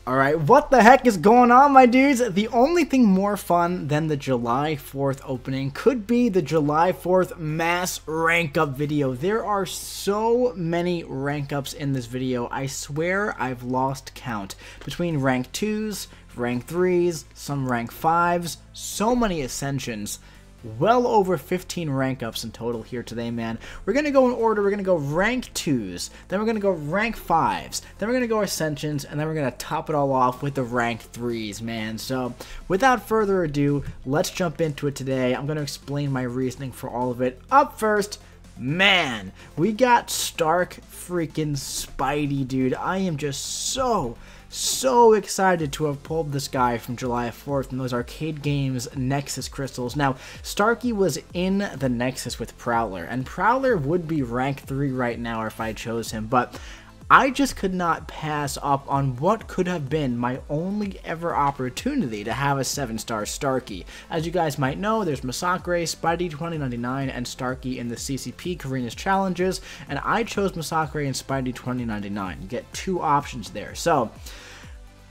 Alright, what the heck is going on, my dudes? The only thing more fun than the July 4th opening could be the July 4th mass rank up video. There are so many rank ups in this video. I swear I've lost count. Between rank 2s, rank 3s, some rank 5s, so many ascensions. Well over 15 rank ups in total here today, man. We're going to go in order. We're going to go rank 2s, then we're going to go rank 5s, then we're going to go ascensions, and then we're going to top it all off with the rank 3s, man. So without further ado, let's jump into it today. I'm going to explain my reasoning for all of it. Up first, man, we got Stark freaking Spidey, dude. I am just so excited to have pulled this guy from July 4th from those arcade games Nexus crystals. Now, Starky was in the Nexus with Prowler, and Prowler would be rank 3 right now if I chose him, but I just could not pass up on what could have been my only ever opportunity to have a 7-star Starky. As you guys might know, there's MCOC, Spidey 2099, and Starky in the CCP Karina's challenges, and I chose MCOC and Spidey 2099. You get two options there. So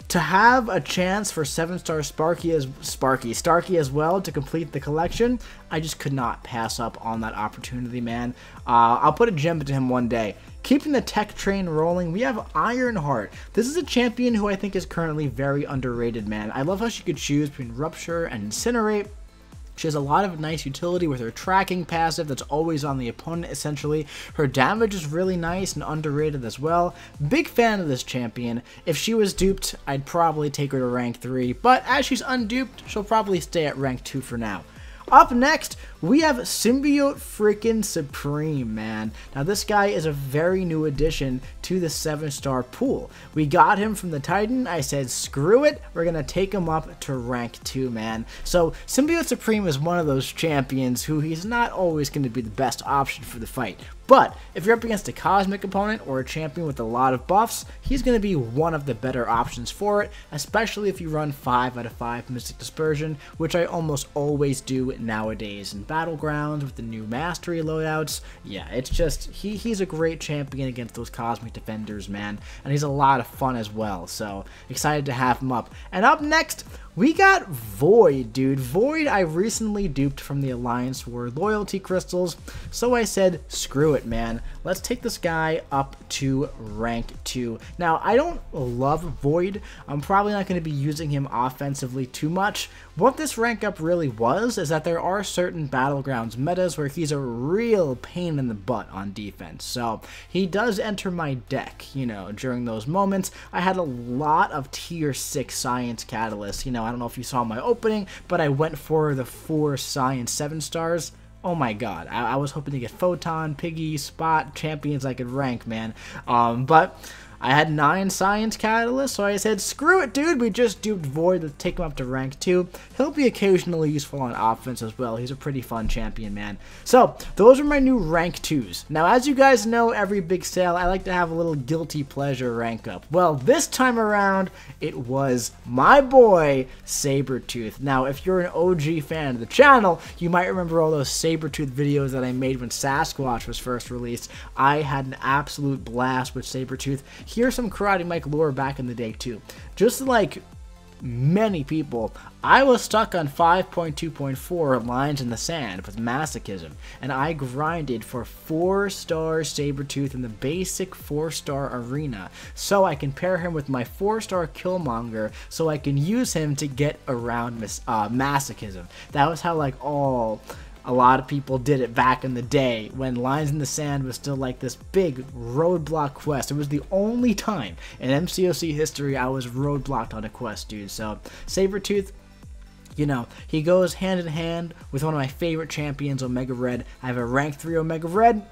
to have a chance for 7-star Starky as well to complete the collection, I just could not pass up on that opportunity, man. I'll put a gem into him one day. Keeping the tech train rolling, we have Ironheart. This is a champion who I think is currently very underrated, man. I love how she could choose between Rupture and Incinerate. She has a lot of nice utility with her tracking passive that's always on the opponent, essentially. Her damage is really nice and underrated as well. Big fan of this champion. If she was duped, I'd probably take her to rank 3, but as she's unduped, she'll probably stay at rank 2 for now. Up next, we have Symbiote freaking Supreme, man. Now, this guy is a very new addition to the 7-star pool. We got him from the Titan. I said, screw it. We're going to take him up to rank 2, man. So, Symbiote Supreme is one of those champions who he's not always going to be the best option for the fight. But if you're up against a cosmic opponent or a champion with a lot of buffs, he's going to be one of the better options for it, especially if you run 5 out of 5 Mystic Dispersion, which I almost always do nowadays in Battlegrounds with the new Mastery loadouts. Yeah, it's just, he's a great champion against those cosmic defenders, man, and he's a lot of fun as well, so excited to have him up. And up next, we got Void, dude. Void I recently duped from the Alliance War loyalty crystals, so I said, screw it, man. Let's take this guy up to rank 2. Now, I don't love Void. I'm probably not going to be using him offensively too much. What this rank up really was is that there are certain Battlegrounds metas where he's a real pain in the butt on defense. So he does enter my deck, you know, during those moments. I had a lot of tier 6 Science Catalysts. You know, I don't know if you saw my opening, but I went for the 4 Science 7-stars. Oh my god, I was hoping to get Photon, Piggy, Spot, champions I could rank, man. But I had 9 Science Catalysts, so I said, screw it, dude. We just duped Void. Let's take him up to rank 2. He'll be occasionally useful on offense as well. He's a pretty fun champion, man. So, those are my new rank 2s. Now, as you guys know, every big sale, I like to have a little guilty pleasure rank up. Well, this time around, it was my boy, Sabretooth. Now, if you're an OG fan of the channel, you might remember all those Sabretooth videos that I made when Sasquatch was first released. I had an absolute blast with Sabretooth. Here's some Karate Mike lore back in the day too. Just like many people, I was stuck on 5.2.4 lines in the sand with masochism, and I grinded for 4-star Sabretooth in the basic 4-star arena, so I can pair him with my 4-star Killmonger, so I can use him to get around masochism. That was how like a lot of people did it back in the day when Lines in the Sand was still like this big roadblock quest. It was the only time in MCOC history I was roadblocked on a quest, dude. So Sabretooth, you know, he goes hand in hand with one of my favorite champions, Omega Red. I have a rank 3 Omega Red.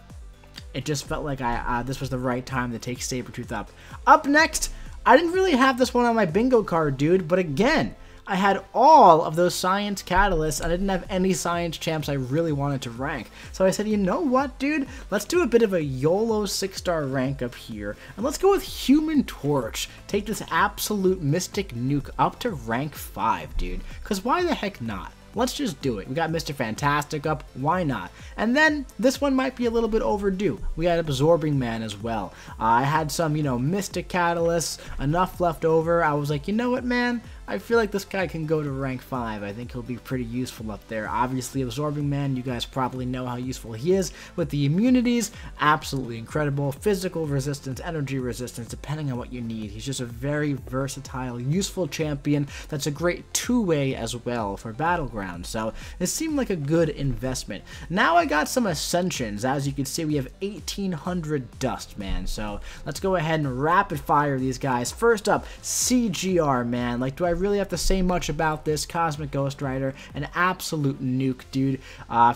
It just felt like this was the right time to take Sabretooth up. Up next, I didn't really have this one on my bingo card, dude, but again, I had all of those Science Catalysts. I didn't have any Science Champs I really wanted to rank. So I said, you know what, dude? Let's do a bit of a YOLO 6-star rank up here. And let's go with Human Torch. Take this absolute Mystic Nuke up to rank 5, dude. Because why the heck not? let's just do it. We got Mr. Fantastic up, why not? And then this one might be a little bit overdue. We had Absorbing Man as well. I had some, you know, Mystic Catalysts, enough left over. I was like, you know what, man? I feel like this guy can go to rank 5. I think he'll be pretty useful up there. Obviously, Absorbing Man, you guys probably know how useful he is with the immunities. Absolutely incredible. Physical resistance, energy resistance, depending on what you need. He's just a very versatile, useful champion that's a great two-way as well for Battlegrounds. So it seemed like a good investment. Now I got some Ascensions. As you can see, we have 1,800 dust, man. So let's go ahead and rapid fire these guys. First up, CGR, man. Like, do I really have to say much about this? Cosmic Ghost Rider, an absolute nuke, dude.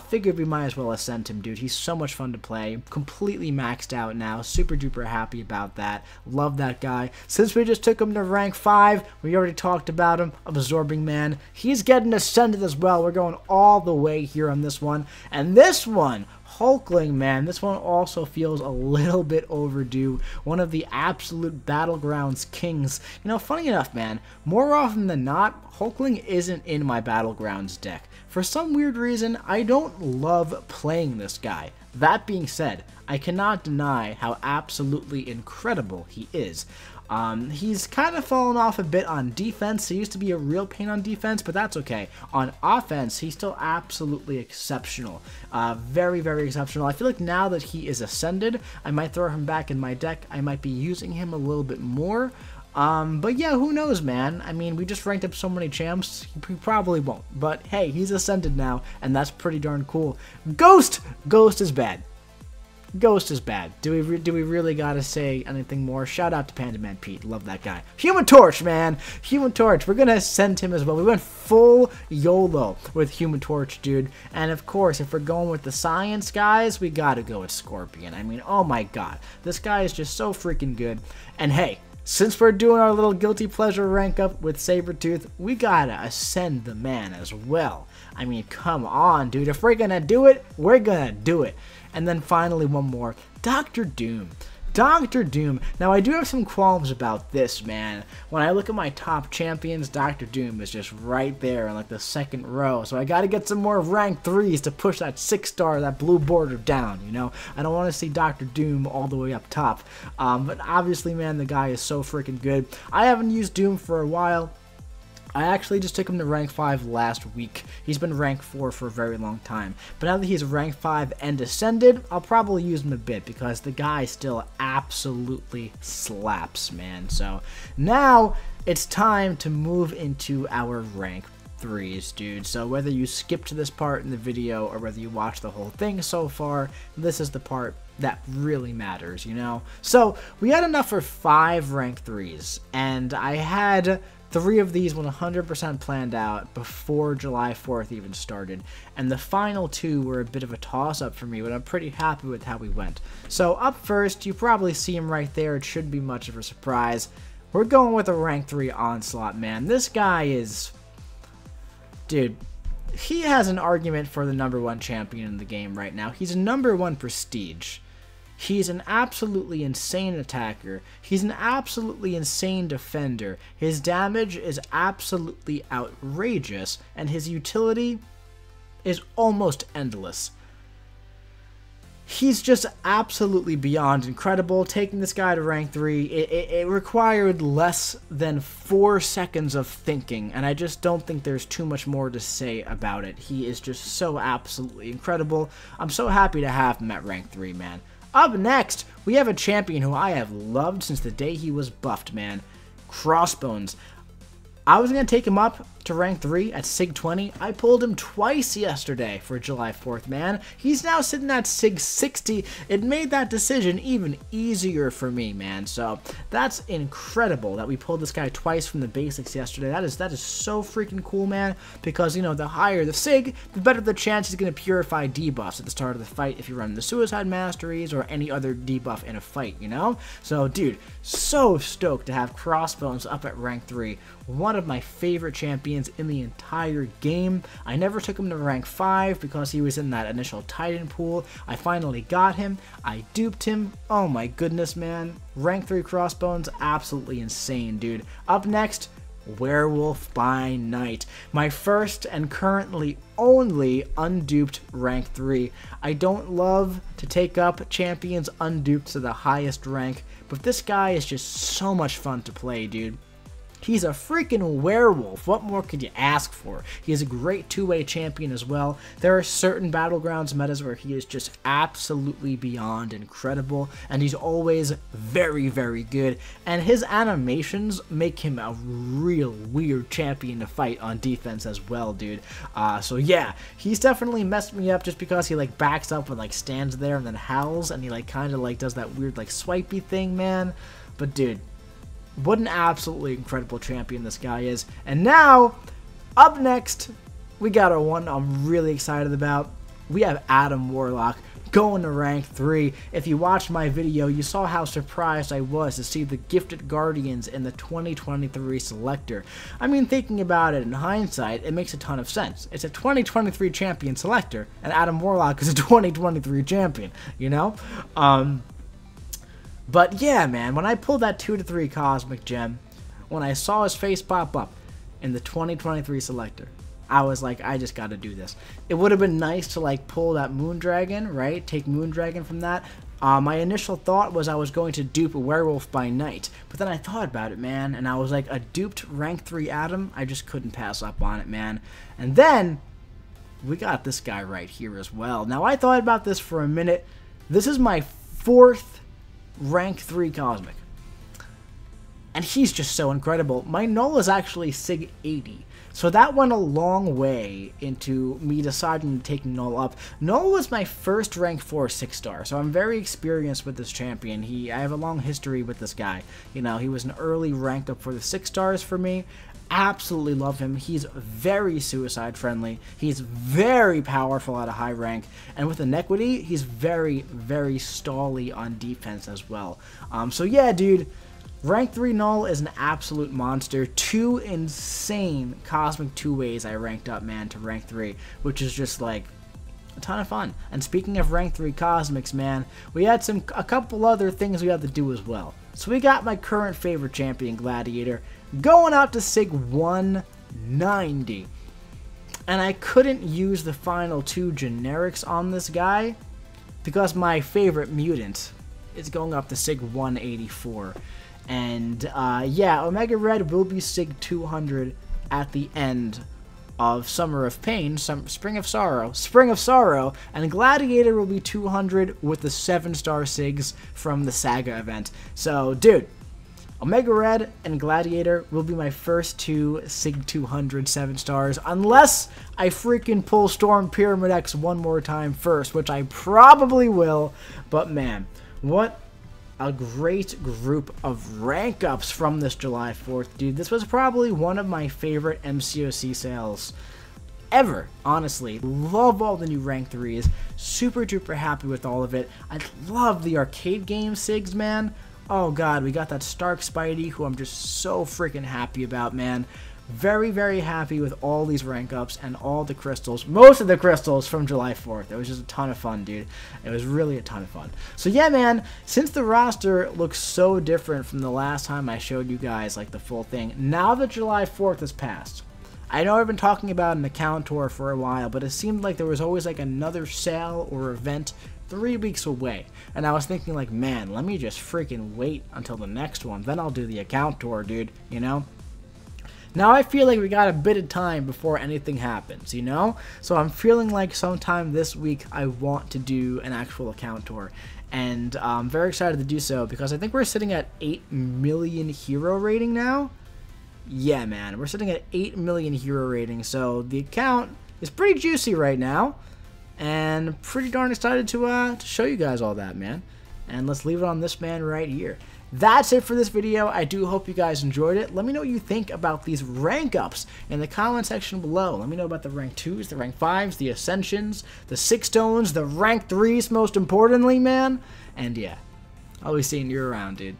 Figured we might as well ascend him, dude. He's so much fun to play. Completely maxed out now. Super duper happy about that. Love that guy. Since we just took him to rank 5, we already talked about him. Absorbing Man. He's getting ascended as well. We're going all the way here on this one. And this one, Hulkling, man, this one also feels a little bit overdue. One of the absolute Battlegrounds kings. You know, funny enough, man, more often than not, Hulkling isn't in my Battlegrounds deck. For some weird reason, I don't love playing this guy. That being said, I cannot deny how absolutely incredible he is. He's kind of fallen off a bit on defense. He used to be a real pain on defense, but that's okay. On offense, he's still absolutely exceptional. Very, very exceptional. I feel like now that he is ascended, I might throw him back in my deck. I might be using him a little bit more. But yeah, who knows, man? I mean, we just ranked up so many champs, he probably won't. But hey, he's ascended now, and that's pretty darn cool. Ghost! Ghost is bad. Ghost is bad. Do we really gotta say anything more? Shout out to Panda Man Pete. Love that guy. Human Torch, man. Human Torch. We're gonna send him as well. We went full YOLO with Human Torch, dude. And of course, if we're going with the science guys, we gotta go with Scorpion. I mean, oh my god. This guy is just so freaking good. And hey, since we're doing our little guilty pleasure rank up with Sabretooth, we gotta ascend the man as well. I mean, come on, dude. If we're gonna do it, we're gonna do it. And then finally, one more. Dr. Doom. Dr. Doom. Now, I do have some qualms about this, man. When I look at my top champions, Dr. Doom is just right there in like the second row. So I gotta get some more rank 3s to push that 6-star, that blue border down, you know? I don't want to see Dr. Doom all the way up top. But obviously, man, the guy is so freaking good. I haven't used Doom for a while. I actually just took him to rank 5 last week. He's been rank 4 for a very long time. But now that he's rank 5 and ascended, I'll probably use him a bit because the guy still absolutely slaps, man. So now it's time to move into our rank 3s, dude. So whether you skip to this part in the video or whether you watch the whole thing so far, this is the part that really matters, you know? So we had enough for 5 rank 3s, and I had 3 of these 100% planned out before July 4th even started, and the final 2 were a bit of a toss-up for me, but I'm pretty happy with how we went. So up first, you probably see him right there. It shouldn't be much of a surprise. We're going with a rank 3 Onslaught, man. This guy is... Dude, he has an argument for the #1 champion in the game right now. He's a #1 prestige. He's an absolutely insane attacker. He's an absolutely insane defender. His damage is absolutely outrageous, and his utility is almost endless. He's just absolutely beyond incredible. Taking this guy to rank 3, it required less than 4 seconds of thinking, and I just don't think there's too much more to say about it. He is just so absolutely incredible. I'm so happy to have him at rank 3, man. Up next, we have a champion who I have loved since the day he was buffed, man. Crossbones. I was going to take him up to rank 3 at Sig 20. I pulled him twice yesterday for July 4th, man. He's now sitting at Sig 60. It made that decision even easier for me, man. So that's incredible that we pulled this guy twice from the basics yesterday. That is so freaking cool, man, because, you know, the higher the Sig, the better the chance he's going to purify debuffs at the start of the fight if you run the Suicide Masteries or any other debuff in a fight, you know? So, dude, so stoked to have Crossbones up at rank 3. One of my favorite champions in the entire game. I never took him to rank 5 because he was in that initial Titan pool. I finally got him. I duped him. Oh my goodness, man. Rank 3 Crossbones, absolutely insane, dude. Up next, Werewolf by Night. My first and currently only unduped rank 3. I don't love to take up champions unduped to the highest rank, but this guy is just so much fun to play, dude. He's a freaking werewolf. What more could you ask for? He is a great two-way champion as well. There are certain Battlegrounds metas where he is just absolutely beyond incredible, and he's always very, very good. And his animations make him a real weird champion to fight on defense as well, dude. So yeah, he's definitely messed me up just because he like backs up and like stands there and then howls, and he like kind of like does that weird like swipey thing, man. But dude, what an absolutely incredible champion this guy is. And now, up next, we got our one I'm really excited about. We have Adam Warlock going to rank 3. If you watched my video, you saw how surprised I was to see the Gifted Guardians in the 2023 selector. I mean, thinking about it in hindsight, it makes a ton of sense. It's a 2023 champion selector, and Adam Warlock is a 2023 champion, you know? But yeah, man, when I pulled that 2-3 Cosmic Gem, when I saw his face pop up in the 2023 selector, I was like, I just gotta do this. It would have been nice to like pull that Moondragon, right? Take Moondragon from that. My initial thought was I was going to dupe Werewolf by Night, but then I thought about it, man, and I was like, a duped rank 3 Adam, I just couldn't pass up on it, man. And then, we got this guy right here as well. Now, I thought about this for a minute. This is my 4th rank 3 Cosmic, and he's just so incredible. My null is actually Sig 80, so that went a long way into me deciding to take null up. Null was my first rank 4 6-star, so I'm very experienced with this champion. I have a long history with this guy. You know, he was an early rank up for the 6-stars for me. Absolutely love him. He's very suicide friendly. He's very powerful at a high rank, and with Inequity, he's very, very stally on defense as well. So yeah, dude, rank 3 null is an absolute monster. 2 insane Cosmic 2-ways I ranked up, man, to rank 3, which is just like a ton of fun. And speaking of rank 3 Cosmics, man, we had a couple other things we had to do as well. So we got my current favorite champion, Gladiator, going out to Sig 190. And I couldn't use the final 2 generics on this guy because my favorite mutant is going up to Sig 184. And yeah, Omega Red will be Sig 200 at the end of Summer of Pain, Spring of Sorrow, and Gladiator will be 200 with the 7-star Sigs from the Saga event. So, dude, Omega Red and Gladiator will be my first 2 Sig 200 7-stars, unless I freaking pull Storm Pyramid X one more time first, which I probably will. But man, what a great group of rank ups from this July 4th, dude. This was probably one of my favorite MCOC sales ever, honestly. Love all the new rank 3s. Super duper happy with all of it. I love the arcade game Sigs, man. Oh god, we got that Stark Spidey, who I'm just so freaking happy about, man. Very, very happy with all these rank ups and all the crystals. Most of the crystals from July 4th. It was just a ton of fun, dude. It was really a ton of fun. So yeah, man, since the roster looks so different from the last time I showed you guys like the full thing, now that July 4th has passed, I know I've been talking about an account tour for a while, but it seemed like there was always like another sale or event 3 weeks away. And I was thinking like, man, let me just freaking wait until the next one. Then I'll do the account tour, dude, you know? Now I feel like we got a bit of time before anything happens, you know? So I'm feeling like sometime this week I want to do an actual account tour. And I'm very excited to do so because I think we're sitting at 8 million hero rating now. Yeah, man, we're sitting at 8 million hero rating. So the account is pretty juicy right now. And pretty darn excited to show you guys all that, man. And let's leave it on this man right here. That's it for this video. I do hope you guys enjoyed it. Let me know what you think about these rank ups in the comment section below. Let me know about the rank 2s, the rank 5s, the Ascensions, the 6 stones, the rank 3s most importantly, man. And yeah, I'll be seeing you around, dude.